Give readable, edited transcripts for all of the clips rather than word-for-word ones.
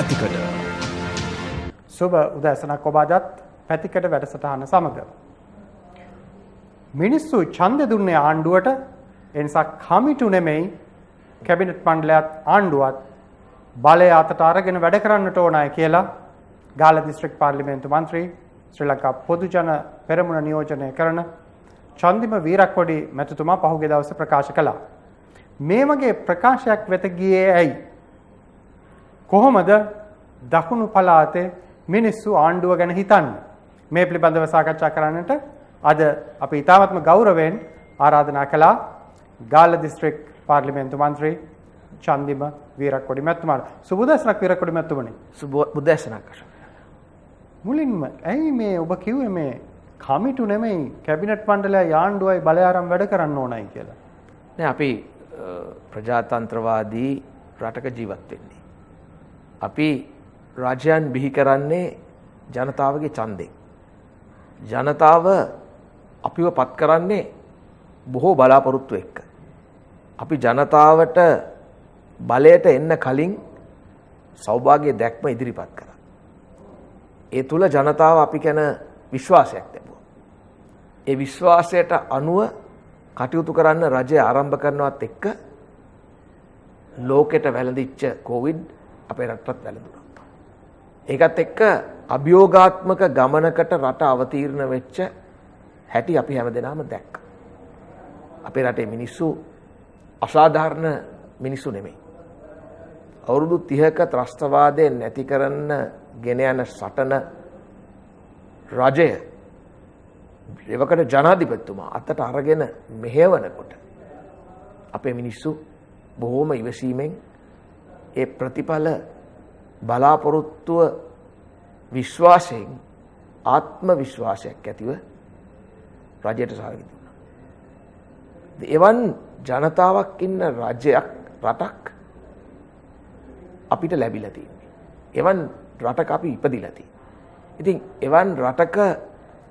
පැතිකඩ සුබ උදෑසනක් ඔබ අදත් පැතිකඩ වැඩසටහන සමග මිනිස්සු ඡන්දෙ දුන්නේ ආණ්ඩුවට ඒ නිසා කමිටු නෙමෙයි කැබිනට් මණ්ඩලයත් ආණ්ඩුවත් බලය අතට අරගෙන වැඩ කරන්නට ඕනයි කියලා ගාල්ල දිස්ත්‍රික් පාර්ලිමේන්තු මන්ත්‍රී ශ්‍රී ලංකා පොදු ජන පෙරමුණ නියෝජනය කරන චන්දිම වීරක්කොඩි මැතිතුමා පහුගිය දවසේ ප්‍රකාශ කළා. මේ වගේ ප්‍රකාශයක් වෙත ගියේ ඇයි? කොහොමද දකුණු පළාතේ මිනිස්සු ආණ්ඩුව ගැන හිතන්නේ? මේ පිළිබඳව සාකච්ඡා කරන්නට අද අපි ඉතාමත්ම ගෞරවයෙන් ආරාධනා කළා ගාල්ල දිස්ත්‍රික් පාර්ලිමේන්තු මන්ත්‍රී චන්දිම වීරක්කොඩි මැතිතුමාට. සුබ උදෑසනක් වීරක්කොඩි මැතිතුමනි. සුබ උදෑසනක්. මුලින්ම ඇයි මේ ඔබ කිව්වේ මේ කමිටු නෙමෙයි කැබිනට් මණ්ඩලයයි ආණ්ඩුවයි බලය අරන් වැඩ කරන්න ඕනයි කියලා? නෑ අපි ප්‍රජාතන්ත්‍රවාදී රටක ජීවත් වෙන්නේ. අපි රාජ්‍යයන් බිහි කරන්නේ ජනතාවගේ ඡන්දයෙන්. ජනතාව අපිව පත් කරන්නේ බොහෝ බලාපොරොත්තු එක්ක. අපි ජනතාවට බලයට එන්න කලින් සෞභාග්‍ය දැක්ම ඉදිරිපත් කරා. ඒ තුල ජනතාව අපි ගැන විශ්වාසයක් තිබුණා. ඒ විශ්වාසයට අනුව කටයුතු කරන්න රජය ආරම්භ කරනවත් එක්ක ලෝකෙට වැළඳිච්ච කොවිඩ් අපේ රටටත් වැළඳුණා. ඒකත් එක්ක අභියෝගාත්මක ගමනකට රට අවතීර්ණ වෙච්ච හැටි අපි හැමදෙනාම දැක්කා. අපේ රටේ මිනිස්සු අසාධාරණ මිනිස්සු නෙමෙයි. අවුරුදු 30ක ත්‍රස්තවාදය නැති කරන්න ගෙන යන සටන රජය එවකට ජනාධිපතිතුමා අතට අරගෙන මෙහෙවනකොට අපේ මිනිස්සු බොහෝම ඉවසීමෙන් ඒ ප්‍රතිඵල බලාපොරොත්තුව විශ්වාසයෙන් ආත්ම විශ්වාසයක් ඇතිව රජයට සහභාගී වුණා. එවන් ජනතාවක් ඉන්න රජයක් රටක් අපිට ලැබිලා තියෙන්නේ. එවන් රටක අපි ඉපදිලා තියෙන්නේ. ඉතින් එවන් රටක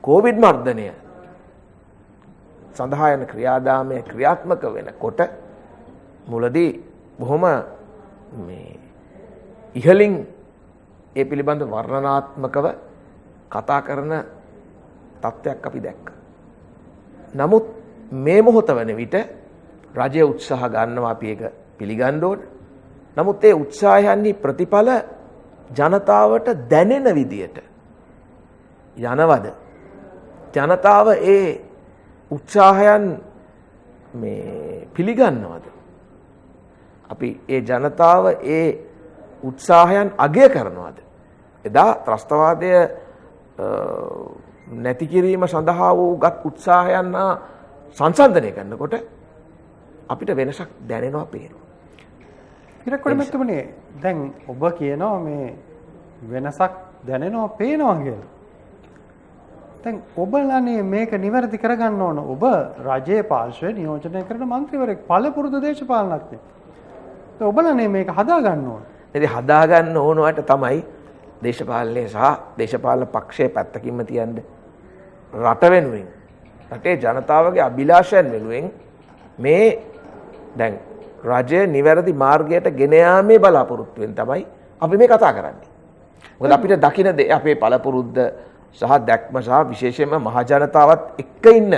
කොවිඩ් මර්ධනය සඳහා යන ක්‍රියාදාමය ක්‍රියාත්මක වෙනකොට මුලදී බොහොම මේ ඉහලින් ඒ පිළිබඳ වර්ණනාත්මකව කතා කරන තත්ත්වයක් අපි දැක්කා. නමුත් මේ මොහොත වන විට රජය උත්සාහ ගන්නවා අපි ඒක පිළිගන්න ඕන. නමුත් ඒ උත්සාහයන්හි ප්‍රතිඵල ජනතාවට දැනෙන විදියට යනවද? ජනතාව ඒ උත්සාහයන් මේ පිළිගන්නවද? අපි ඒ ජනතාව ඒ උත්සාහයන් අගය කරනවද? එදා ත්‍රස්තවාදය නැති කිරීම සඳහා වූගත් උත්සාහයන් සංසන්දනය කරනකොට අපිට වෙනසක් දැනෙනවා පේනවා. වීරක්කොඩි මැතිතුමනි, දැන් ඔබ කියනවා මේ වෙනසක් දැනෙනවා පේනවා කියලා. දැන් ඔබලානේ මේක නිවැරදි කරගන්න ඕන. ඔබ රජයේ පාර්ශ්වයේ නියෝජනය කරන മന്ത്രിවරයෙක් පළපුරුදු දේශපාලනඥයෙක්. ඒ ඔබලානේ මේක හදා ගන්න ඕන. ඉතින් හදා ගන්න ඕනවට තමයි දේශපාලනයේ සහ දේශපාලන පක්ෂයේ පැත්තකින්ම තියන්නේ. රට වෙනුවෙන් රටේ ජනතාවගේ අභිලාෂයන් වෙනුවෙන් මේ දැන් රජය නිවැරදි මාර්ගයට ගෙන යාමේ බලාපොරොත්තුවෙන් තමයි අපි මේ කතා කරන්නේ. මොකද අපිට දකින්න අපේ පළපුරුද්ද සහ දැක්ම සහ විශේෂයෙන්ම මහ ජනතාවත් එක්ක ඉන්න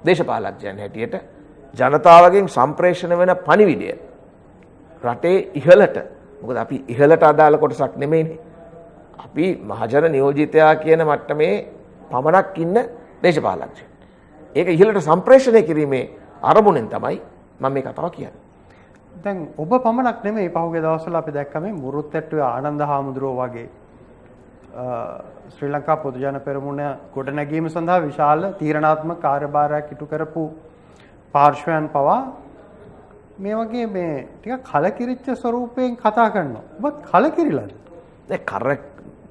දේශපාලකයන් හැටියට ජනතාවගෙන් සම්ප්‍රේෂණ වෙන පණිවිඩය රටේ ඉහළට, මොකද අපි ඉහළට අදාළ කොටසක් නෙමෙයිනේ. අපි මහජන නියෝජිතයා කියන මට්ටමේ පමණක් ඉන්න දේශපාලකයන්. ඒක ඉහළට සම්ප්‍රේෂණය කිරීමේ අරමුණෙන් තමයි මම මේ කතාව කියන්නේ. දැන් ඔබ පමණක් නෙමෙයි පහුගිය දවස්වල අපි දැක්ක මේ මුරුත්තැට්ටුවේ ආනන්ද හාමුදුරුවෝ වගේ ශ්‍රී ලංකා පොදු ජන පෙරමුණ ගොඩනැගීම සඳහා විශාල තීරණාත්මක කාර්යභාරයක් ඉටු කරපු පාර්ශ්වයන් පවා මේ වගේ මේ ටිකක් කලකිරිච්ච ස්වරූපයෙන් කතා කරනවා. ඔබත් කලකිරිලාද?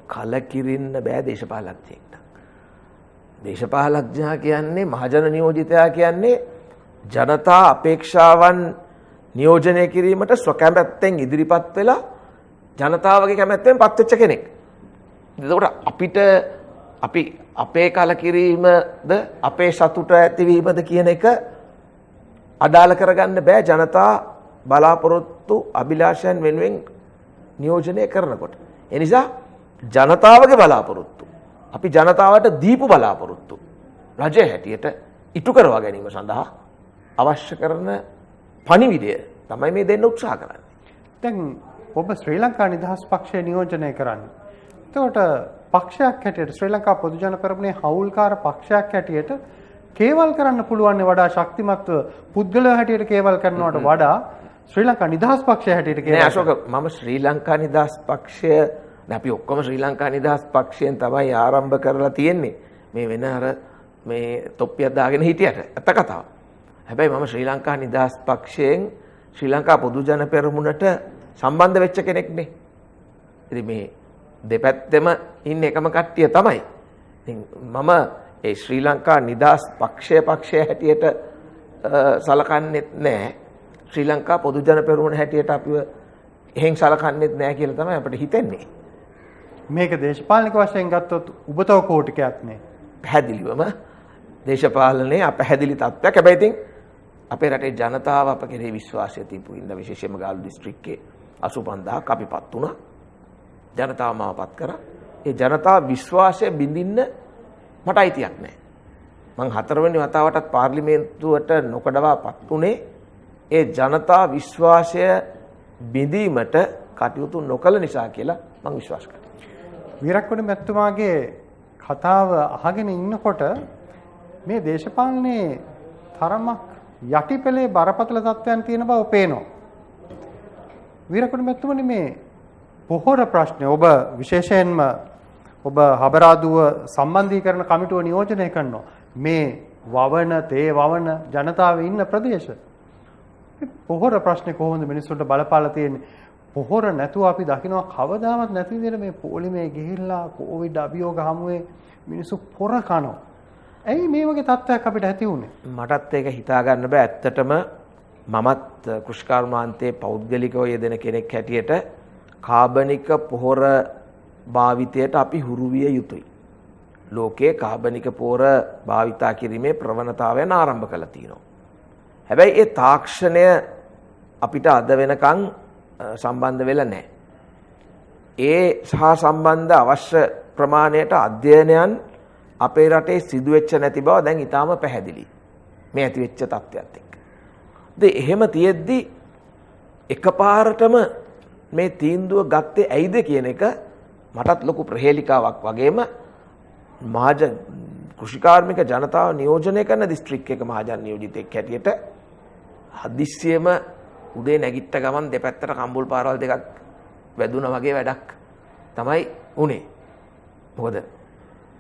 කලකිරින්න බෑ දේශපාලකයෙක්ට. දේශපාලකයා කියන්නේ මහජන නියෝජිතයා කියන්නේ ජනතා අපේක්ෂාවන් නියෝජනය කිරීමට ස්වකැමැත්තෙන් ඉදිරිපත් වෙලා ජනතාවගේ කැමැත්තෙන් පත්වෙච්ච කෙනෙක්. එතකොට අපි අපේ කලකිරීමද අපේ සතුට ඇතිවීමද කියන එක අදාළ කරගන්න බෑ ජනතා බලාපොරොත්තු අභිලාෂයන් වෙනුවෙන් නියෝජනය කරනකොට. ඒ නිසා ජනතාවගේ බලාපොරොත්තු අපි ජනතාවට දීපු බලාපොරොත්තු රජය හැටියට ඉටු කරවා ගැනීම සඳහා අවශ්‍ය කරන පණිවිඩය තමයි මේ දෙන්න උත්සාහ කරන්නේ. දැන් ඔබ ශ්‍රී ලංකා නිදහස් පක්ෂය නියෝජනය කරන්නේ. එතකොට පක්ෂයක් හැටියට ශ්‍රී ලංකා පොදු ජන පෙරමුණේ හවුල්කාර පක්ෂයක් හැටියට කේවල් කරන්න පුළුවන් වඩා ශක්තිමත්ව පුද්ගලයා හැටියට කේවල් කරනවට වඩා ශ්‍රී ලංකා නිදහස් පක්ෂය හැටියට නෑ අශෝක මම ශ්‍රී ලංකා නිදහස් පක්ෂය අපි ඔක්කොම ශ්‍රී ලංකා නිදහස් පක්ෂයෙන් තමයි ආරම්භ කරලා තියෙන්නේ මේ වෙන අර මේ තොප්පියක් දාගෙන හිටියට ඇත්ත කතාව. හැබැයි මම ශ්‍රී ලංකා නිදහස් පක්ෂයෙන් ශ්‍රී ලංකා පොදු ජන පෙරමුණට සම්බන්ධ වෙච්ච කෙනෙක්නේ. ඉතින් මේ දෙපැත්තෙම ඉන්න එකම කට්ටිය තමයි. ඉතින් මම ඒ ශ්‍රී ලංකා නිදහස් පක්ෂය හැටියට සලකන්නේත් නැහැ. ශ්‍රී ලංකා පොදු ජන පෙරමුණ හැටියට අපිව එහෙන් සලකන්නේත් නැහැ කියලා තමයි අපිට හිතෙන්නේ. මේක දේශපාලනික වශයෙන් ගත්තොත් උබතව කෝටිකයක් නේ. පැහැදිලිවම දේශපාලනයේ අපැහැදිලි තත්ත්වයක්. හැබැයි ඉතින් අපේ රටේ ජනතාව අප කෙරෙහි විශ්වාසය තියපු ඉන්න විශේෂයෙන්ම ගාල්ල දිස්ත්‍රික්කයේ 85000ක් අපිපත් වුණා. ජනතාව මාවපත් කරා. ඒ ජනතාව විශ්වාසය බිඳින්න මට අයිතියක් නැහැ. මං 4 වෙනි වතාවටත් පාර්ලිමේන්තුවට නොකඩවාපත් උනේ ඒ ජනතා විශ්වාසය බිඳීමට කටයුතු නොකළ නිසා කියලා මං විශ්වාස කරනවා. වීරක්කොඩි මැතිතුමාගේ කතාව අහගෙන ඉන්නකොට මේ දේශපාලනයේ තරමක් යටිපෙළේ බරපතල තත්ත්වයන් තියෙන බව පේනවා. වීරක්කොඩි මැතිතුමනි මේ පොහොර ප්‍රශ්නේ ඔබ විශේෂයෙන්ම ඔබ හබරාදුව සම්බන්ධීකරණ කමිටුව නියෝජනය කරනවා. මේ වවන තේ වවන ජනතාවේ ඉන්න ප්‍රදේශ. පොහොර ප්‍රශ්නේ කොහොමද මිනිස්සුන්ට බලපාලා තියෙන්නේ? පොහොර නැතුව අපි දකිනවා කවදාවත් නැති විදිහට මේ පොලිමේ ගිහිල්ලා කොවිඩ් අභියෝග හමුවේ මිනිස්සු පොර කනවා. ඇයි මේ වගේ තත්ත්වයක් අපිට ඇති වුනේ? මටත් ඒක හිතා ගන්න බෑ. ඇත්තටම මමත් කෘෂිකර්මාන්තයේ පෞද්ගලිකව යෙදෙන කෙනෙක් හැටියට කාබනික පොහොර භාවිතයට අපි හුරු විය යුතුයි. ලෝකයේ කාබනික පොහොර භාවිතා කිරීමේ ප්‍රවණතාවයන් ආරම්භ කළා තියෙනවා. හැබැයි ඒ තාක්ෂණය අපිට අද වෙනකන් සම්බන්ධ වෙලා නැහැ. ඒ සහ සම්බන්ධ අවශ්‍ය ප්‍රමාණයට අධ්‍යයනයන් අපේ රටේ සිදු වෙච්ච නැති බව දැන් ඊටාම පැහැදිලි. මේ ඇති වෙච්ච තත්ත්වයක් එක්ක. ඉතින් එහෙම තියෙද්දි එකපාරටම මේ තීන්දුව ගත්තේ ඇයිද කියන එක මටත් ලොකු ප්‍රහේලිකාවක් වගේම කෘෂිකාර්මික ජනතාව නියෝජනය කරන දිස්ත්‍රික් එක මහජන නියෝජිතෙක් හැටියට හදිස්සියෙම උදේ නැගිට්ට ගමන් දෙපැත්තට කම්බුල් පාරවල් දෙකක් වැදුනා වගේ වැඩක් තමයි උනේ. මොකද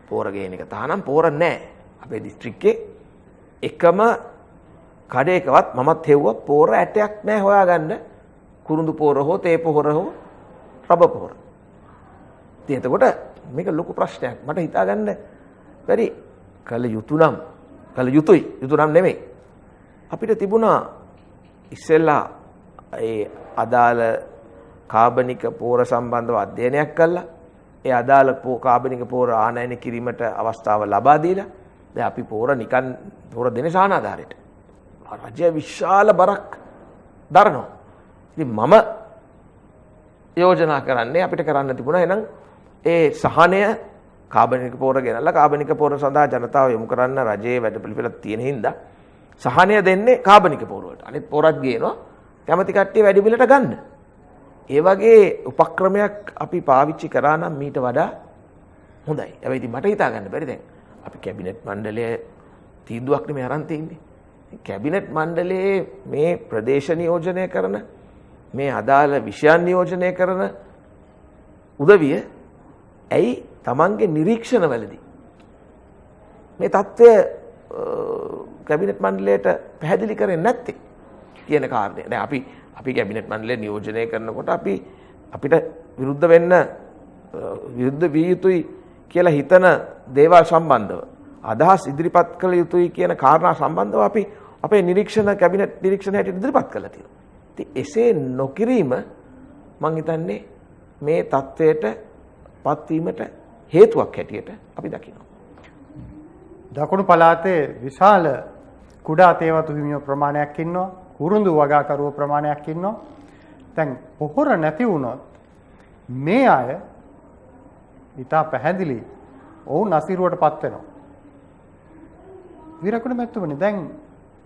පෝර ගේන එක තානම් පෝර නැහැ. අපේ දිස්ත්‍රික්කේ එකම කඩේකවත් මමත් හෙව්වා පෝර ඇටයක් නැහැ හොයාගන්න. කුරුඳු පෝර හෝ තේ පොහොර හෝ රබ පොහොර. ඉතින් එතකොට මේක ලොකු ප්‍රශ්නයක්. මට හිතා ගන්න බැරි කල යුතුයි නෙමෙයි. අපිට තිබුණා ඉස්සෙල්ලා ඒ අදාළ කාබනික පෝර සම්බන්ධව අධ්‍යයනයක් කළා. ඒ අදාළ කාබනික පෝර ආනයන කිරීමට අවස්ථාව ලබා දීලා දැන් අපි පෝර නිකන් පෝර දෙන සානාධාරයට රජය විශාල බරක් දරනවා. ඉතින් මම යෝජනා කරන්නේ අපිට කරන්න තිබුණා එහෙනම් ඒ සහනය කාබනික පෝර ගෙනල්ලා කාබනික පෝර සඳහා ජනතාව යොමු කරන්න රජයේ වැඩපිළිවෙලක් තියෙන හින්දා සහනය දෙන්නේ කාබනික පෝර වලට. අනිත් පෝරත් ගේනවා කැමති කට්ටිය වැඩි මිලට ගන්න. ඒ වගේ උපක්‍රමයක් අපි පාවිච්චි කරා නම් මීට වඩා හොඳයි. හැබැයි ඉතින් මට හිතා ගන්න බැරි දැන් අපි කැබිනට් මණ්ඩලයේ තීන්දුවක් නෙමෙයි අරන් තින්නේ. කැබිනට් මණ්ඩලයේ මේ ප්‍රදේශ නියෝජනය කරන මේ අදාළ විෂයන් නියෝජනය කරන උදවිය ඇයි තමන්ගේ නිරීක්ෂණවලදී මේ தත්ත්වය කැබිනට් මණ්ඩලයට පැහැදිලි කරන්නේ නැත්තේ කියන කාරණය. දැන් අපි කැබිනට් මණ්ඩලය නියෝජනය කරනකොට අපිට විරුද්ධ විය යුතුයි කියලා හිතන දේවල් සම්බන්ධව අදහස් ඉදිරිපත් කළ යුතුයි කියන කාරණා සම්බන්ධව අපි අපේ කැබිනට් නිරීක්ෂණ හැටියට ඉදිරිපත් කළා තියෙනවා. ඉතින් එසේ නොකිරීම මම හිතන්නේ මේ தത്വයට පත්වීමට හේතුවක් හැටියට අපි දකිනවා. දකුණු පළාතේ විශාල කුඩා තේවතු හිමියෝ ප්‍රමාණයක් ඉන්නවා. කුරුඳු වගාකරුවෝ ප්‍රමාණයක් ඉන්නවා. දැන් පොහොර නැති වුණොත් මේ අය ඉතා පැහැදිලි ඔවුන් අසීරුවට පත් වෙනවා. විරකුණ මැතිතුමනි දැන්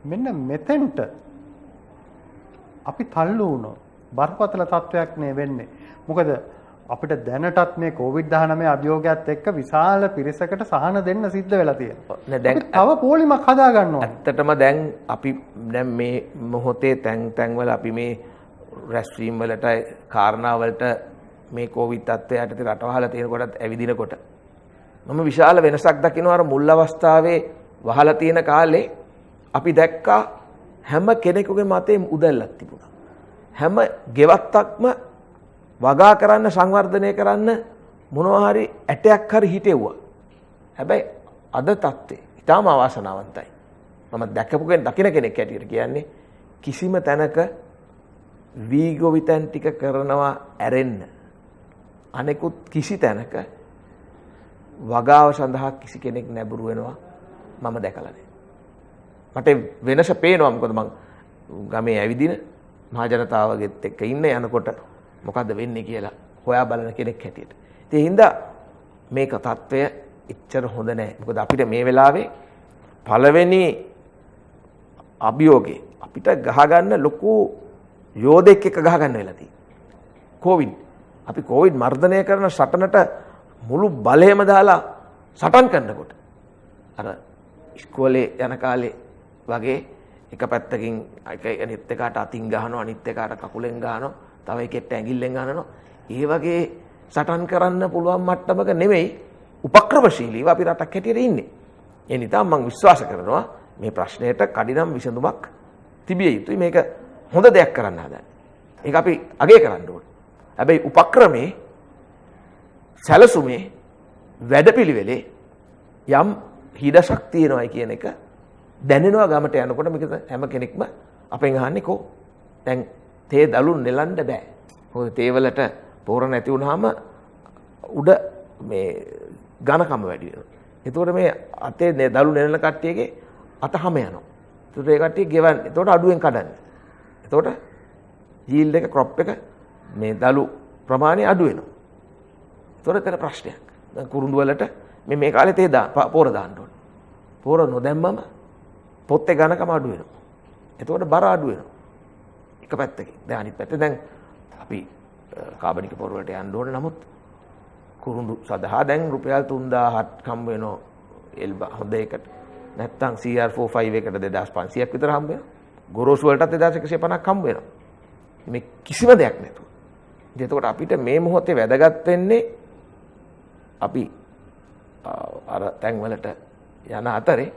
මෙන්න මෙතෙන්ට අපි තල්ලු වුණොත් බරපතල තත්වයක් නේ වෙන්නේ. මොකද අපිට දැනටත් මේ COVID-19 අභියෝගයත් එක්ක විශාල පිරිසකට සහන දෙන්න සිද්ධ වෙලා තියෙනවා. දැන් තව පොලිමක් හදා ගන්න ඕනේ. ඇත්තටම දැන් අපි දැන් මේ මොහොතේ තැන් වල අපි මේ රැස්වීම් වලට කාරණා වලට මේ COVID තත්ත්වය යටතේ රටවහලා තියෙනකොටත් ඇවිදිනකොට මම විශාල වෙනසක් දකිනවා. අර මුල් අවස්ථාවේ වහලා තියෙන කාලේ අපි දැක්කා හැම කෙනෙකුගේ මතේ උදැල්ලක් තිබුණා. හැම ගෙවත්තක්ම වගා කරන්න සංවර්ධනය කරන්න මොනවා හරි ඇටයක් හරි හිටෙව්වා. හැබැයි අද තත්ත්වය ඊටාම අවාසනාවන්තයි. මම දකින කෙනෙක් ඇටියට කියන්නේ කිසිම තැනක වීගොවිතැන් ටික කරනවා ඇරෙන්න අනෙකුත් කිසි තැනක වගාව සඳහා කිසි කෙනෙක් නැඹුරු වෙනවා මම දැකලා නැහැ. මට වෙනස පේනවා. මොකද මං ගමේ ඇවිදින මහ ජනතාවගෙත් එක්ක ඉන්න යනකොට මොකද්ද වෙන්නේ කියලා හොයා බලන කෙනෙක් හැටියට. ඉතින් ඒ හින්දා මේක තත්ත්වය එච්චර හොඳ නැහැ. මොකද අපිට මේ වෙලාවේ පළවෙනි අභියෝගේ අපිට ගහගන්න ලොකු යෝධෙක් එක්ක ගහගන්න වෙලා තියෙනවා. කොවිඩ්. අපි කොවිඩ් මර්ධනය කරන සටනට මුළු බලයම දාලා සටන් කරනකොට අර ඉස්කෝලේ යන කාලේ වගේ එක පැත්තකින් අනිත් එකට අතින් ගහනවා අනිත් එකට කකුලෙන් ගහනවා තව එකෙක්ට ඇඟිල්ලෙන් ගහනවා. ඒ වගේ සටන් කරන්න පුළුවන් මට්ටමක නෙමෙයි උපක්‍රමශීලීව අපි රටක් හැටියට ඉන්නේ. ඒ නිසා මම විශ්වාස කරනවා මේ ප්‍රශ්නයට කඩිනම් විසඳුමක් තිබිය යුතුයි. මේක හොඳ දෙයක් කරන්න හදන්නේ. ඒක අපි අගය කරන්න ඕනේ. හැබැයි උපක්‍රමේ සැලසුමේ වැඩපිළිවෙලේ යම් හිඩසක් තියෙනවායි කියන එක දැනෙනවා ගමට යනකොට. මේක හැම කෙනෙක්ම අපෙන් අහන්නේ කො දැන් තේ දලු නෙලන්න බෑ. මොකද තේ වලට පොර නැති වුනහම උඩ මේ ඝනකම වැඩි වෙනවා. ඒතකොට මේ අතේ දලු නෙලන කට්ටියගේ අත හැම යනවා. ඒතකොට ඒ කට්ටිය ගෙවන්නේ. ඒතකොට අඩුවෙන් කඩන්නේ. ඒතකොට යීල්ඩ් එක ක්‍රොප් එක මේ දලු ප්‍රමාණය අඩු වෙනවා. ඒතකොට එතන ප්‍රශ්නයක්. දැන් කුරුඳු වලට මේ කාලේ තේ පොර දාන්න ඕනේ. පොර නොදැම්මම පොත්තේ ඝනකම අඩු වෙනවා. ඒතකොට බර අඩු වෙනවා. එක පැත්තකින්. දැන් අනිත් පැත්තේ දැන් අපි කාබනික පොර වලට යන්න ඕනේ. නමුත් කුරුඳු සදහා දැන් රුපියල් 3000ක් හම්බ වෙනවා එල්බ හොඳ එකට. නැත්තම් CR45 එකට 2500ක් විතර හම්බ වෙනවා. ගොරෝසු වලටත් 2150ක් හම්බ වෙනවා. මේ කිසිම දෙයක් නැතුව. එතකොට අපිට මේ මොහොතේ වැදගත් වෙන්නේ අපි අර තැන් වලට යන අතරේ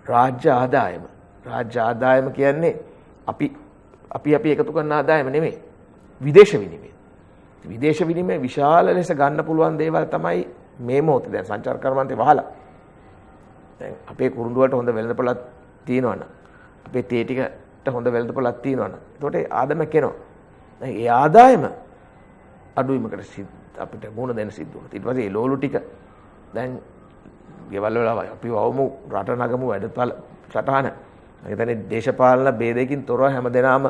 රාජ්‍ය ආදායම. රාජ්‍ය ආදායම කියන්නේ අපි එකතු කරන ආදායම නෙමෙයි. විදේශ විනිමය. විදේශ විනිමය විශාල ලෙස ගන්න පුළුවන් දේවල් තමයි මේ මොහොතේ දැන් සංචාර කර්මාන්තේ වහලා. දැන් අපේ කුරුඳු වලට හොඳ වෙළඳපොළක් තියෙනවනම් අපේ තේ ටිකට හොඳ වෙළඳපොළක් තියෙනවනම් එතකොට ආදායම කෙනවා. දැන් ඒ ආදායම අඩුවීමකට අපිට මුණ දෙන්න සිද්ධ වුණා. ඊට පස්සේ ඒ ලෝලු ටික දැන් ගෙවල් වල අපි වවමු රට නගමු වැඩපල සටහන. ඒ කියන්නේ දේශපාලන ભેදයකින් තොරව හැමදෙනාම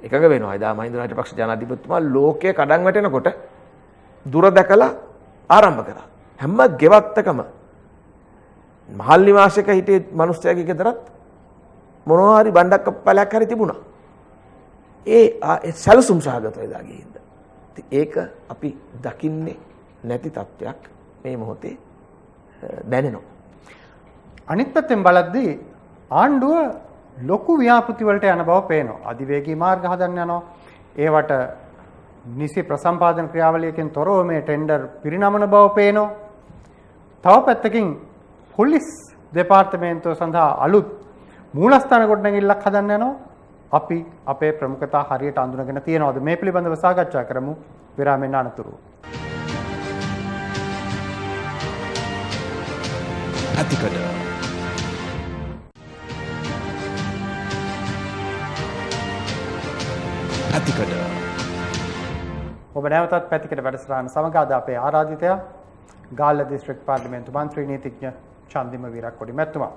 එකඟ වෙනවා. එදා මහින්ද රාජපක්ෂ ජනාධිපතිතුමා ලෝකයේ කඩන් වැටෙනකොට දුර දැකලා ආරම්භ කරා. හැම ගෙවත්තකම මහල් නිවාසයක හිටිය මිනිස්සයාගේ ගෙදරත් මොනවා හරි බණ්ඩක් පැලයක් හරි තිබුණා. ඒ සැලසුම් සහගතව එදා ගිහින්ද. ඒක අපි දකින්නේ නැති තත්ත්වයක් මේ මොහොතේ දැනෙනවා. අනිත් පැත්තෙන් බලද්දී ආණ්ඩුව ලොකු ව්‍යාපෘති වලට යන බව පේනවා. අධිවේගී මාර්ග හදන්න යනවා. ඒවට නිසි ප්‍රසම්පාදන ක්‍රියාවලියකින් තොරව මේ ටෙන්ඩර් පිරිනමන බව පේනවා. තව පැත්තකින් පොලිස් දෙපාර්තමේන්තුව සඳහා අලුත් මූලස්ථාන ගොඩනැගිල්ලක් හදන්න යනවා. අපි අපේ ප්‍රමුඛතා හරියට අඳුනගෙන තියෙනවද මේ පිළිබඳව සාකච්ඡා කරමු විරාමෙන් අනතුරුව. අතිකඩ ඔබ නැවතත් පැතිකඩ වැඩසටහන සමග අද අපේ ආරාධිතයා ගාල්ල දිස්ත්‍රික් පාර්ලිමේන්තු මන්ත්‍රී නීතිඥ චන්දිම විරක්කොඩි මැතිතුමා.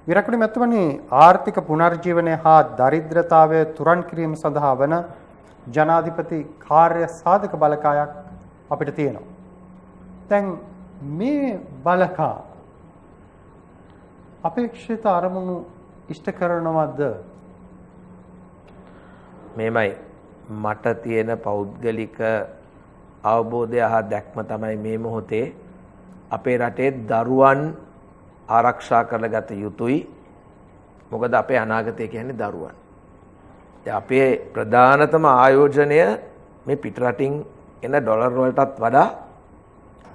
විරක්කොඩි මැතිතුමනි, ආර්ථික පුනර්ජීවනය හා දරිද්‍රතාවය තුරන් කිරීම සඳහා වන ජනාධිපති කාර්ය සාධක බලකායක් අපිට තියෙනවා. දැන් මේ බලකා අපේක්ෂිත අරමුණු ඉෂ්ට කරනවද? මේමයි මට තියෙන පෞද්ගලික අවබෝධය හා දැක්ම තමයි මේ මොහොතේ අපේ රටේ දරුවන් ආරක්ෂා කරගත යුතුයි. මොකද අපේ අනාගතය කියන්නේ දරුවන්. අපේ ප්‍රධානතම ආයෝජනය මේ පිටරටින් එන ඩොලර් වලටත් වඩා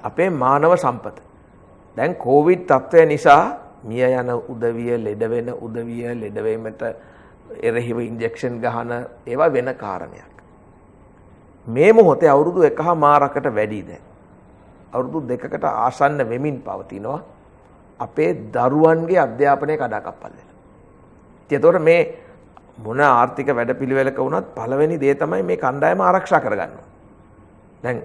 අපේ මානව සම්පත. දැන් කොවිඩ් තත්ත්වය නිසා මිය යන උදවිය, ලෙඩ වෙන උදවිය, ලෙඩ වීමට එරෙහිව ඉන්ජෙක්ෂන් ගහන ඒවා වෙන කාරණයක්. මේ මොහොතේ අවුරුදු 1.5කට වැඩි දැන් අවුරුදු 2කට ආසන්න වෙමින් පවතිනවා අපේ දරුවන්ගේ අධ්‍යාපනය කඩාකප්පල් වෙලා. ඒතකොට මේ මොන ආර්ථික වැඩපිළිවෙලක වුණත් පළවෙනි දේ තමයි මේ කණ්ඩායම ආරක්ෂා කරගන්න. දැන්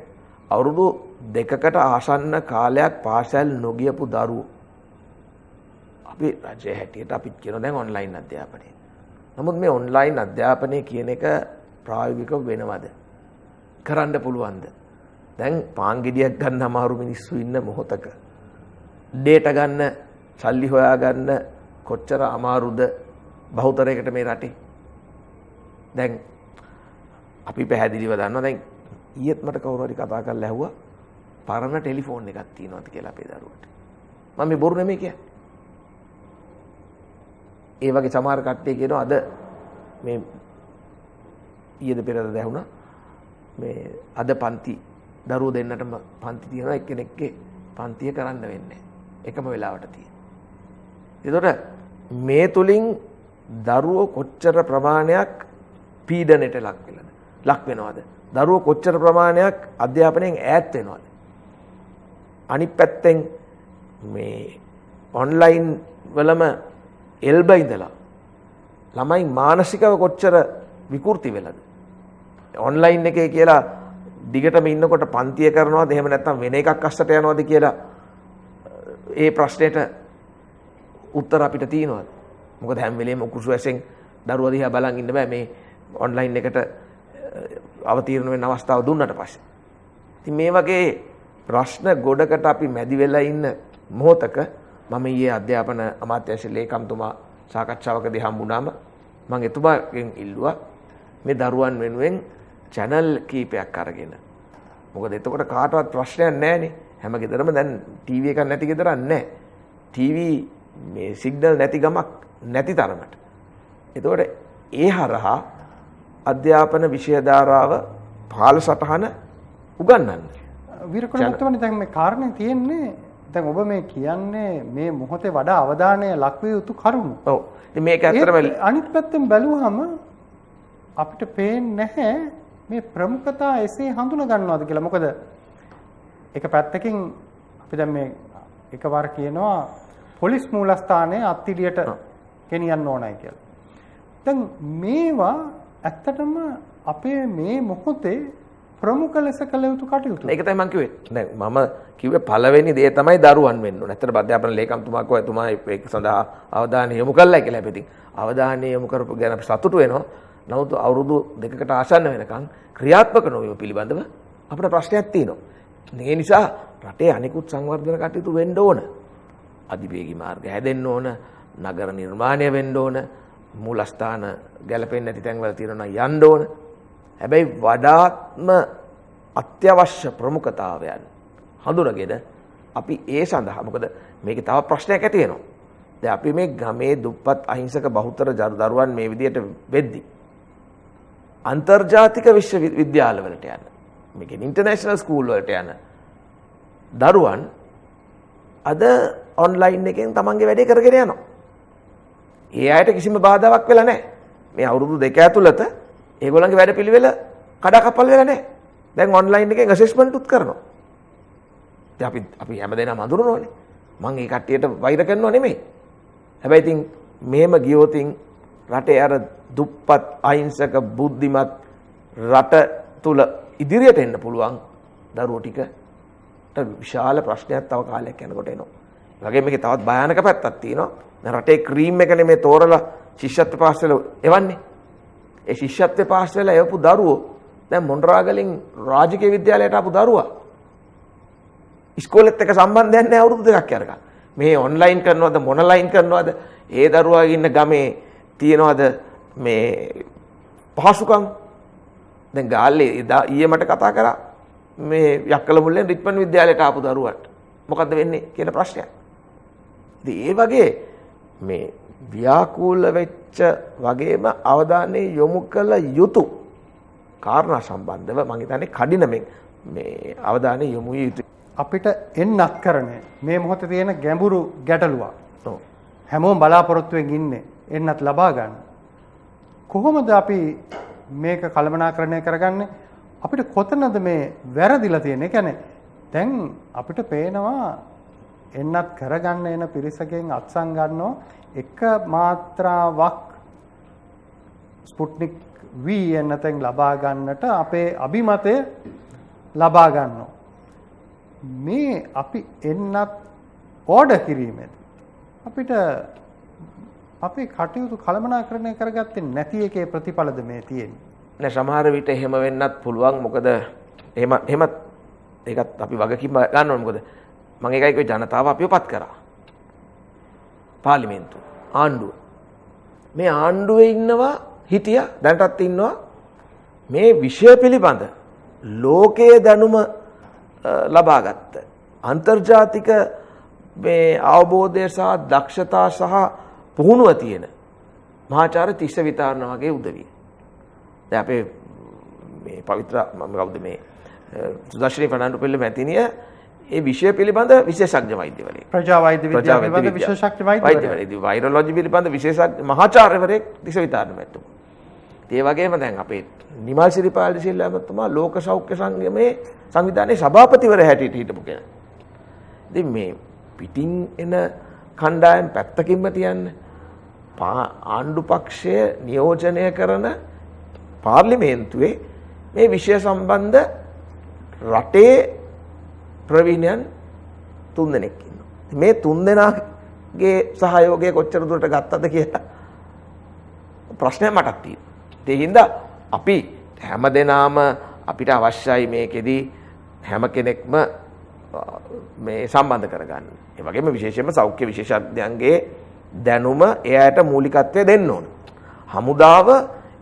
අවුරුදු 2කට ආසන්න කාලයක් පාසල් නොගියපු දරුවෝ අපි රජයේ හැටියට අපිත් කියනවා දැන් ඔන්ලයින් අධ්‍යාපනය. නමුත් මේ ඔන්ලයින් අධ්‍යාපනය කියන එක ප්‍රායෝගිකව වෙනවද? කරන්න පුළුවන්ද? දැන් පාන්ගෙඩියක් ගන්න අමාරු මිනිස්සු ඉන්න මොහොතක ඩේටා ගන්න, සල්ලි හොයාගන්න කොච්චර අමාරුද බහුතරයකට මේ රටේ. දැන් අපි පැහැදිලිව දන්නවා දැන් ඊයේත් මට කවුරු හරි කතා කරලා ඇහුවා පරණ ටෙලිෆෝන් එකක් තියෙනවද කියලා අපේ දරුවට. මම මේ බොරු නෙමෙයි කියන්නේ. ඒ වගේ සමහර කට්ටිය කියනවා අද මේ ඊයේද පෙරේද දැහුණා මේ අද පන්ති දරුවෝ දෙන්නටම පන්ති තියෙනවා එක්කෙනෙක්ගේ පන්තිය කරන්න වෙන්නේ එකම වෙලාවට තියෙන. ඒතකොට මේ තුලින් දරුවෝ කොච්චර ප්‍රමාණයක් පීඩනයට ලක් වෙනවද? දරුවෝ කොච්චර ප්‍රමාණයක් අධ්‍යාපනයෙන් ඈත් වෙනවද? අනිත් පැත්තෙන් මේ ඔන්ලයින් වලම එල්බ ඉඳලා ළමයි මානසිකව කොච්චර විකෘති වෙලද? ඔන්ලයින් එකේ කියලා දිගටම ඉන්නකොට පන්තිය කරනවද එහෙම නැත්නම් වෙන එකක් අස්සට යනවද කියලා ඒ ප්‍රශ්නෙට උත්තර අපිට තියෙනවද? මොකද හැම වෙලේම කුසු ඇසෙන් දරුවා දිහා බලන් ඉන්න බෑ මේ ඔන්ලයින් එකට අවතීර්ණ වෙන අවස්ථාව දුන්නට පස්සේ. ඉතින් මේ වගේ ප්‍රශ්න ගොඩකට අපි මැදි වෙලා ඉන්න මොහොතක මම ඊයේ අධ්‍යාපන අමාත්‍යාංශ ලේකම්තුමා සාකච්ඡාවකදී හම්බුනාම මම එතුමාගෙන් ඉල්ලුවා මේ දරුවන් වෙනුවෙන් channel කීපයක් අරගෙන. මොකද එතකොට කාටවත් ප්‍රශ්නයක් නැහැනේ. හැම ගෙදරම දැන් ටීවී එකක් නැති ගෙදරක් නැහැ. ටීවී මේ සිග්නල් නැති ගමක් නැති තරමට. එතකොට ඒ හරහා අධ්‍යාපන විෂය ධාරාව පාල සටහන උගන්වන්න. විරකණත්වනේ දැන් මේ කාරණේ තියෙන්නේ දැන් ඔබ මේ කියන්නේ මේ මොහොතේ වඩා අවධානය ලක්විය යුතු කරුණු. ඔව්. ඉතින් මේක ඇත්තටම අනිත් පැත්තෙන් බැලුවහම අපිට පේන්නේ නැහැ මේ ප්‍රමුඛතා එසේ හඳුනා ගන්නවද කියලා. මොකද එක පැත්තකින් අපි දැන් මේ එකවර කියනවා පොලිස් මූලස්ථානයේ අත්තිඩියට ගෙනියන්න ඕනයි කියලා. දැන් මේවා ඇත්තටම අපේ මේ මොහොතේ ප්‍රමුඛ ලෙස කළ යුතු කටයුතු. ඒක තමයි මම කිව්වේ. දැන් මම කිව්වේ පළවෙනි දේ තමයි දරුවන් වෙන්න ඕනේ. ඇත්තට අධ්‍යාපන ලේකම්තුමා කිව්වා එතුමා ඒක සඳහා අවධානය යොමු කළා කියලා. අපි ඉතින් අවධානය යොමු කරපු ගැන අපි සතුටු වෙනවා. නමුත් අවුරුදු 2කට ආසන්න වෙනකන් ක්‍රියාත්මක නොවීම පිළිබඳව අපිට ප්‍රශ්නයක් තියෙනවා. ඒ නිසා රටේ අනිකුත් සංවර්ධන කටයුතු වෙන්න ඕන. අධිවේගී මාර්ග හැදෙන්න ඕන, නගර නිර්මාණය වෙන්න ඕන, මූලස්ථාන ගැලපෙන්නේ නැති තැන්වල තියෙනවා යන්න ඕන. හැබැයි වඩාත්ම අත්‍යවශ්‍ය ප්‍රමුඛතාවයන් හඳුනගෙන අපි ඒ සඳහා මොකද මේකේ තව ප්‍රශ්නයක් ඇති වෙනවා. දැන් අපි මේ ගමේ දුප්පත් අහිංසක බහුතර දරුවන් මේ විදියට වෙද්දි අන්තර්ජාතික විශ්වවිද්‍යාල වලට යන මේක ඉන්ටර්නැෂනල් ස්කූල් වලට යන දරුවන් අද ඔන්ලයින් එකෙන් තමන්ගේ වැඩේ කරගෙන යනවා. ඒ අයට කිසිම බාධාවක් වෙලා නැහැ. මේ අවුරුදු 2 ඇතුළත ඒගොල්ලන්ගේ වැඩපිළිවෙල කඩාකප්පල් වෙලා නැහැ. දැන් ඔන්ලයින් එකෙන් ඇසෙස්මන්ට් උත් කරනවා. ඉතින් අපි හැමදේම අඳුරනෝනේ. මම ඒ කට්ටියට වෛර කරනව නෙමෙයි. හැබැයි ඉතින් මෙහෙම ගියොතින් රටේ අර දුප්පත් අහිංසක බුද්ධිමත් රට තුල ඉදිරියට එන්න පුළුවන් දරුවෝ ටිකට විශාල ප්‍රශ්නයක් තව කාලයක් යනකොට එනවා. ඒ වගේම මේකේ තවත් භයානක පැත්තක් තියෙනවා. දැන් රටේ ක්‍රීම් එක නෙමෙයි තෝරලා ශිෂ්‍යත්ව පාසල එවන්නේ. ඒ ශිෂ්‍යත්ව පාසල එවපු දරුවෝ දැන් මොණරාගලින් රාජකීය විද්‍යාලයට ආපු දරුවා. ඉස්කෝලෙත් එක්ක සම්බන්ධයක් නැහැ අවුරුදු දෙකක් යනකම්. මේ ඔන්ලයින් කරනවද මොන ලයින් කරනවද? ඒ දරුවා ඉන්න ගමේ තියනවද මේ පහසුකම්? දැන් ගාල්ලේ ඊයේ මට කතා කරා මේ යක්කල මුල්ලෙන් රිච්මන්ඩ් විද්‍යාලයට ආපු දරුවට මොකද්ද වෙන්නේ කියන ප්‍රශ්නයක්. ඉතින් ඒ වගේ මේ ව්‍යාකූල වෙච්ච වගේම අවධානය යොමු කළ යුතු කාරණා සම්බන්ධව මම හිතන්නේ කඩිනමෙන් මේ අවධානය යොමු යුතුයි. අපිට එන්නත් කරන්නේ මේ මොහොතේ තියෙන ගැඹුරු ගැටලුවක්. ඔව්. හැමෝම බලාපොරොත්තුවෙන් ඉන්නේ එන්නත් ලබා ගන්න. කොහොමද අපි මේක කළමනාකරණය කරගන්නේ? අපිට කොතනද මේ වැරදිලා තියෙන්නේ? ඒ කියන්නේ දැන් අපිට පේනවා එන්නත් කරගන්න එන පිරිසකින් අත්සන් ගන්නෝ එක මාත්‍රාවක් ස්පුට්නික් V එන්නතෙන් ලබා ගන්නට අපේ අභිමතය ලබා ගන්නවා. මේ අපි එන්නත් ඕඩර් කිරීමේදී අපිට අපේ කටයුතු කළමනාකරණය කරගත්තේ නැති එකේ ප්‍රතිඵලද මේ තියෙන්නේ? නෑ සමහර විට එහෙම වෙන්නත් පුළුවන්. මොකද එහෙමත් ඒකත් අපි වගකීම ගන්න ඕනේ. මොකද මම ඒකයි කිව්වේ ජනතාව අපිවපත් කරා. පාර්ලිමේන්තුව ආණ්ඩුව මේ ආණ්ඩුවේ ඉන්නවා හිටියා දැනටත් ඉන්නවා මේ විෂය පිළිබඳ ලෝකයේ දැනුම ලබාගත්ත අන්තර්ජාතික මේ අවබෝධය සහ දක්ෂතා සහ පුහුණුව තියෙන මහාචාර්ය තිස්ස විතාරණ වගේ උදවිය. දැන් අපේ මේ පවිත්‍ර කවුද මේ සුදර්ශනී ෆර්නෑන්ඩෝ පිල්ල මැතිණිය ඒ විෂය පිළිබඳ විශේෂඥ වෛද්‍යවරයෙක්. ප්‍රජා වෛද්‍ය විද්‍යාව පිළිබඳ විශේෂඥ වෛද්‍යවරයෙක්. වෛරොලොජි පිළිබඳ විශේෂඥ මහාචාර්යවරයෙක් තිස්ස විතාරණ මැතිතුමා. ඒ වගේම දැන් අපේ නිමල් සිරිපාල සිල්වා මහත්මයා ලෝක සෞඛ්‍ය සංගමේ සංවිධානයේ සභාපතිවරයා හැටියට හිටපු කෙනා. ඉතින් මේ පිටින් එන කණ්ඩායම් පැත්තකින්ම තියන්න ආණ්ඩු පක්ෂය නියෝජනය කරන පාර්ලිමේන්තුවේ මේ විෂය සම්බන්ධ රටේ ප්‍රවීණයන් 3 දෙනෙක් ඉන්නවා. මේ 3 දෙනාගේ සහයෝගය කොච්චර දුරට ගත්තද කියලා ප්‍රශ්නයක් මටත් තියෙනවා. ඒ හින්දා අපි හැමදෙනාම අපිට අවශ්‍යයි මේකෙදි හැම කෙනෙක්ම මේ සම්බන්ධ කරගන්න. ඒ වගේම විශේෂයෙන්ම සෞඛ්‍ය විශේෂඥයන්ගේ දැනුම එයාට මූලිකත්වය දෙන්න ඕන. හමුදාව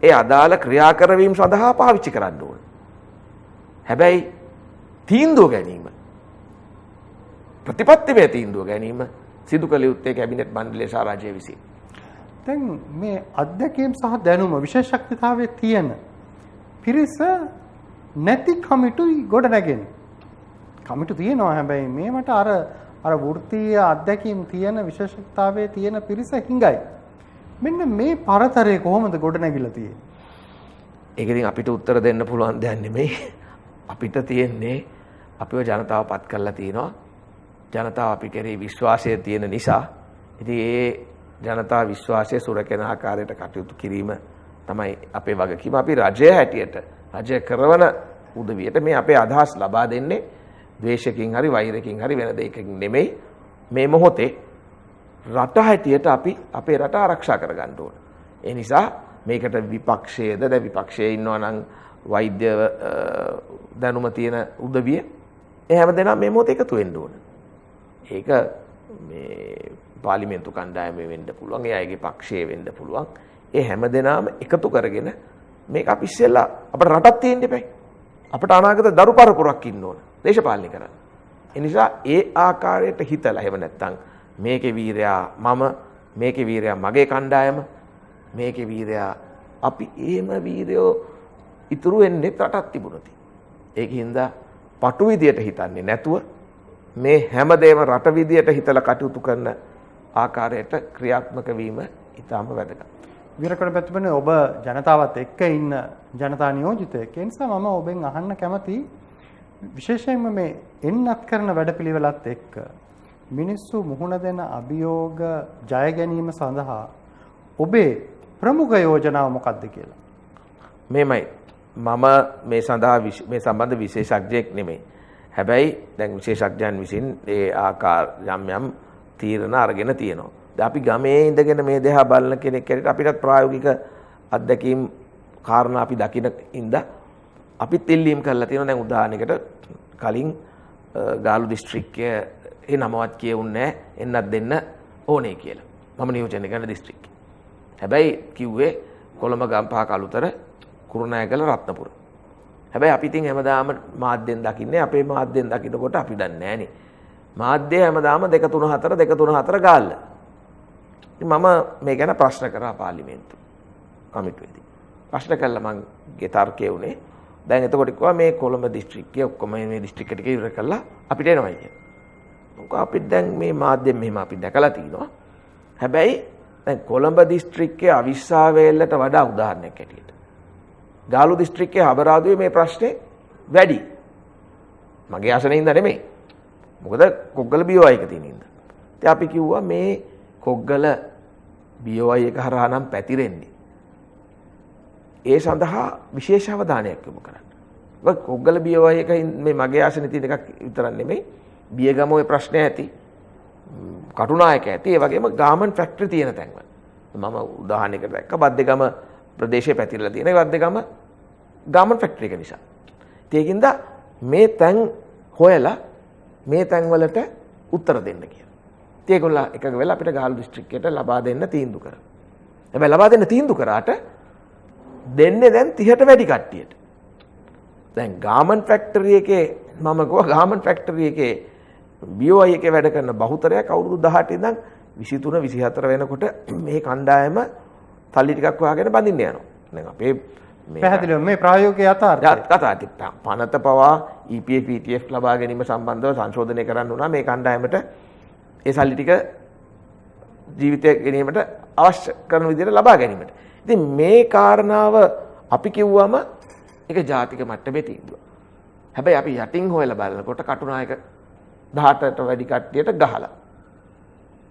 ඒ අදාළ ක්‍රියා කරවීම සඳහා පාවිච්චි කරන්න ඕන. හැබැයි තීන්දුව ගැනීම ප්‍රතිපත්තිමය තීන්දුව ගැනීම සිදු කළ යුත්තේ කැබිනට් මණ්ඩලය සහ රජය විසින්. දැන් මේ අධ්‍යක්ෂකම් සහ දැනුම විශේෂඥතාවයේ තියෙන පිරිස නැති කමිටුයි ගොඩ නැගෙන්නේ. කමිටු තියෙනවා හැබැයි මේවට අර වෘත්තීය අධ්‍යක්ෂකම් තියෙන විශේෂඥතාවයේ තියෙන පිරිස හිඟයි. මෙන්න මේ පරතරය කොහොමද ගොඩ නැගිලා තියෙන්නේ? ඒක ඉතින් අපිට උත්තර දෙන්න පුළුවන් දෙයක් නෙමෙයි. අපිට තියෙන්නේ අපිව ජනතාවපත් කරලා තිනවා. ජනතාව අපි කෙරෙහි විශ්වාසය තියෙන නිසා ඉතින් ඒ ජනතා විශ්වාසය සුරකෙන ආකාරයට කටයුතු කිරීම තමයි අපේ වගකීම. අපි රජය හැටියට රජය කරන උදවියට මේ අපේ අදහස් ලබා දෙන්නේ ද්වේෂකින් හරි වෛරකින් හරි වෙන දෙයකින් නෙමෙයි. මේ මොහොතේ රට හැටියට අපි අපේ රට ආරක්ෂා කරගන්න ඕන. ඒ නිසා මේකට විපක්ෂයේද දැන් විපක්ෂයේ ඉන්නවා නම් වෛද්‍ය දැනුම තියෙන උදවිය ඒ හැමදෙනාම මේ මොහොතේ එකතු වෙන්න ඕන. ඒක මේ පාර්ලිමේන්තු කණ්ඩායමේ වෙන්න පුළුවන්, ඒ අයගේ පක්ෂයේ වෙන්න පුළුවන්. ඒ හැමදෙනාම එකතු කරගෙන මේක අපි ඉස්සෙල්ලා අපේ රටක් තියෙන්න එපයි. අපට අනාගත දරු පරපුරක් ඉන්න ඕන දේශපාලනය කරන්න. ඒ නිසා ඒ ආකාරයට හිතලා එහෙම නැත්නම් මේකේ වීරයා මම, මේකේ වීරයා මගේ කණ්ඩායම, මේකේ වීරයා අපි එහෙම වීරයෝ ඉතුරු වෙන්නේ රටක් තිබුණොත්. ඒකින්ද පටු විදියට හිතන්නේ නැතුව මේ හැමදේම රට විදියට හිතලා කටයුතු කරන ආකාරයට ක්‍රියාත්මක වීම ඉතාම වැදගත්. විරකඩ පැතුමනේ ඔබ ජනතාවත් එක්ක ඉන්න ජනතා නියෝජිතයෙක්. ඒ නිසා මම ඔබෙන් අහන්න කැමතියි විශේෂයෙන්ම මේ එන්නත් කරන වැඩපිළිවෙලත් එක්ක මිනිස්සු මුහුණ දෙන අභියෝග ජය ගැනීම සඳහා ඔබේ ප්‍රමුඛ යෝජනාව මොකක්ද කියලා? මේමයි මම මේ සඳහා මේ සම්බන්ධ විශේෂඥයෙක් නෙමෙයි. හැබැයි දැන් විශේෂඥයන් විසින් ඒ ආකාර යම් තීරණ අරගෙන තියෙනවා. දැන් අපි ගමේ ඉඳගෙන මේ දෙහා බලන කෙනෙක් ඇරෙට අපිටත් ප්‍රායෝගික අත්දැකීම් කාරණා අපි දකින ඉඳ අපිත් ඉල්ලීම් කරලා තියෙනවා. දැන් උදාහරණයකට කලින් ගාලු දිස්ත්‍රික්කයේ ඒ නමවත් කියවුන්නේ එන්නත් දෙන්න ඕනේ කියලා. මම නියෝජනය කරන දිස්ත්‍රික්කය. හැබැයි කිව්වේ කොළඹ ගම්පහ කළුතර කුරුණෑගල රත්නපුර. හැබැයි අපි ඉතින් හැමදාම මාධ්‍යෙන් දකින්නේ අපේ මාධ්‍යෙන් දකිනකොට අපි දන්නේ නැහනේ. මාධ්‍ය හැමදාම 2 3 4 2 3 4 ගාල්ල. ඉතින් මම මේ ගැන ප්‍රශ්න කරා පාර්ලිමේන්තු කමිටුවේදී. ප්‍රශ්න කළා මගේ තර්කය උනේ දැන් එතකොට කිව්වා මේ කොළඹ දිස්ත්‍රික්කයේ ඔක්කොම මේ දිස්ත්‍රික්ක ටික ඉවර කළා අපිට එනවා කියලා. මොකද අපිට දැන් මේ මාධ්‍යෙන් මෙහෙම අපි දැකලා තිනවා. හැබැයි දැන් කොළඹ දිස්ත්‍රික්කයේ අවිස්සාවේල්ලට වඩා උදාහරණයක් ඇටියට. ගාලු දිස්ත්‍රික්කයේ හබරාදුවේ මේ ප්‍රශ්නේ වැඩි. මගේ ආසනෙ ඉඳ නෙමෙයි. මොකද කොග්ගල BOI එක තියෙන ඉඳ. ඉතින් අපි කිව්වා මේ කොග්ගල BOI එක හරහා නම් පැතිරෙන්නේ. ඒ සඳහා විශේෂ අවධානයක් යොමු කරන්න. මොකද කොග්ගල BOI එක මේ මගේ ආසනෙ තියෙන එකක් විතරක් නෙමෙයි. බියගම ඔය ප්‍රශ්නේ ඇති. කටුනායක ඇති. ඒ වගේම ගාමන්ට් ෆැක්ටරි තියෙන තැන්වල. මම උදාහරණයකට දැක්ක බද්දේගම ප්‍රදේශයේ පැතිරලා තියෙන. ඒ බද්දේගම ගාමන්ට් ෆැක්ටරි එක නිසා. ඒකින්ද මේ තැන් හොයලා මේ තැන්වලට උත්තර දෙන්න කියලා. ඉතින් ඒගොල්ලෝ එකග වෙලා අපිට ගාල්ල දිස්ත්‍රික්කයට ලබා දෙන්න තීන්දුව කරා. හැබැයි ලබා දෙන්න තීන්දුව කරාට දෙන්නේ දැන් 30ට වැඩි කට්ටියට. දැන් ගාමන්ට් ෆැක්ටරි එකේ මම ගියා ගාමන්ට් ෆැක්ටරි එකේ BOI එකේ වැඩ කරන බහුතරයක් අවුරුදු 18 ඉඳන් 23 24 වෙනකොට මේ කණ්ඩායම තල්ලි ටිකක් හොයාගෙන බඳින්න යනවා. දැන් අපේ පැහැදිලිව මේ ප්‍රායෝගික යථාර්ථය පනත පවා EPF ETF ලබා ගැනීම සම්බන්ධව සංශෝධනය කරන්න උනා මේ කණ්ඩායමට ඒ සල්ලි ටික ජීවිතය ගෙනීමට අවශ්‍ය කරන විදිහට ලබා ගැනීමට. ඉතින් මේ කාරණාව අපි කිව්වම ඒක ජාතික මට්ටමේ තීන්දුව. හැබැයි අපි යටින් හොයලා බලනකොට කටුනායක 18ට වැඩි කට්ටියට ගහලා.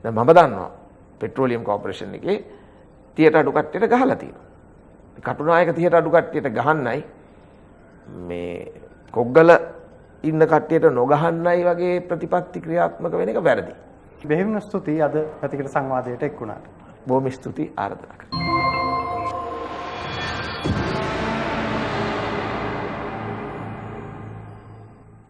දැන් මම දන්නවා පෙට්‍රෝලියම් කෝපරේෂන් එකේ 30ට අඩු කට්ටියට ගහලා තියෙනවා. කටුනායක 30ට අඩු කට්ටියට ගහන්නයි මේ කොග්ගල ඉන්න කට්ටියට නොගහන්නයි වගේ ප්‍රතිපත්ති ක්‍රියාත්මක වෙන එක වැරදි. බෙහෙවින් ස්තුතියි අද පැතිකඩ සංවාදයට එක් වුණාට. බොහොම ස්තුතියි ආරාධනා කරනවා.